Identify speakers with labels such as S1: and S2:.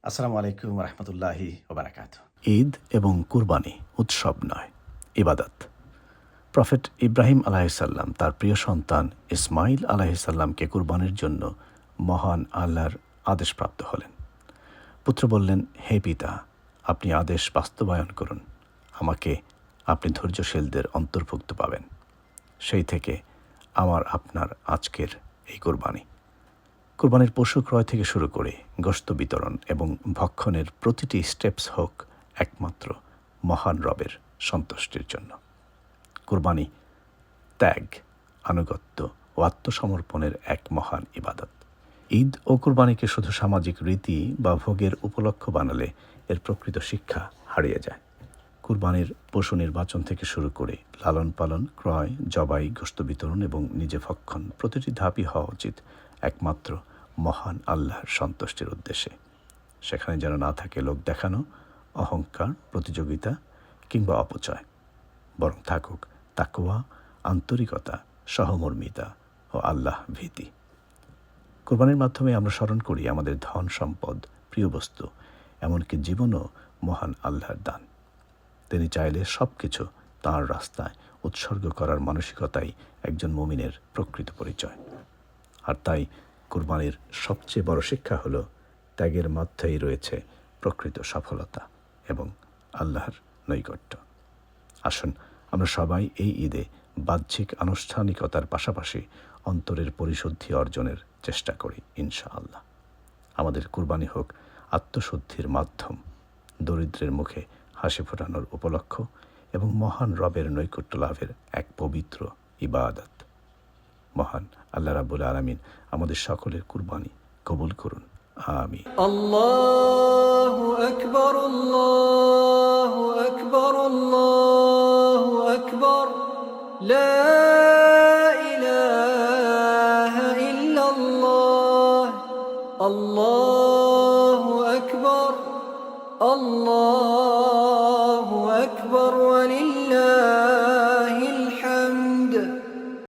S1: আসসালামু আলাইকুম রহমতুল্লাহি ওবারাকাতুহ।
S2: ঈদ এবং কুরবানি উৎসব নয়, ইবাদত। প্রফেট ইব্রাহিম আলাইহিসসালাম তার প্রিয় সন্তান ইসমাইল আলাইহিসসালামকে কুরবানির জন্য মহান আল্লাহর আদেশপ্রাপ্ত হলেন। পুত্র বললেন, হে পিতা, আপনি আদেশ বাস্তবায়ন করুন, আমাকে আপনি ধৈর্যশীলদের অন্তর্ভুক্ত পাবেন। সেই থেকে আমার আপনার আজকের এই কুরবানি। কুরবানির পশু ক্রয় থেকে শুরু করে গোশত বিতরণ এবং ভক্ষণের প্রতিটি স্টেপস হোক একমাত্র মহান রবের সন্তুষ্টির জন্য। কুরবানি ত্যাগ, আনুগত্য ও আত্মসমর্পণের এক মহান ইবাদত। ঈদ ও কুরবানিকে শুধু সামাজিক রীতি বা ভোগের উপলক্ষ বানালে এর প্রকৃত শিক্ষা হারিয়ে যায়। কুরবানির পশু নির্বাচন থেকে শুরু করে লালন পালন, ক্রয়, জবাই, গোশত বিতরণ এবং নিজে ভক্ষণ প্রতিটি ধাপই হওয়া উচিত একমাত্র মহান আল্লাহর সন্তুষ্টির উদ্দেশ্যে। সেখানে যেন না থাকে লোক দেখানো, অহংকার, প্রতিযোগিতা কিংবা অপচয়, বরং থাকুক তাকওয়া, আন্তরিকতা, সহমর্মিতা ও আল্লাহ ভীতি। কোরবানির মাধ্যমে আমরা স্মরণ করি আমাদের ধন সম্পদ, প্রিয় বস্তু, এমনকি জীবনও মহান আল্লাহর দান। তিনি চাইলে সব কিছু তাঁর রাস্তায় উৎসর্গ করার মানসিকতাই একজন মুমিনের প্রকৃত পরিচয়। আর তাই কুরবানির সবচেয়ে বড় শিক্ষা হলো ত্যাগের মধ্যেই রয়েছে প্রকৃত সফলতা এবং আল্লাহর নৈকট্য। আসুন আমরা সবাই এই ঈদে বাহ্যিক আনুষ্ঠানিকতার পাশাপাশি অন্তরের পরিশুদ্ধি অর্জনের চেষ্টা করি ইনশাআল্লাহ। আমাদের কুরবানি হোক আত্মশুদ্ধির মাধ্যম, দরিদ্রের মুখে হাসি ফোটানোর উপলক্ষ এবং মহান রবের নৈকট্য লাভের এক পবিত্র ইবাদত। মহান আল্লাহ রাব্বুল আলামিন আমাদের সকলের কুরবানি কবুল করুন, আমিন।
S3: আল্লাহু আকবার, আল্লাহু আকবার, আল্লাহু আকবার, লা ইলাহা ইল্লাল্লাহ, আল্লাহু আকবার, আল্লাহ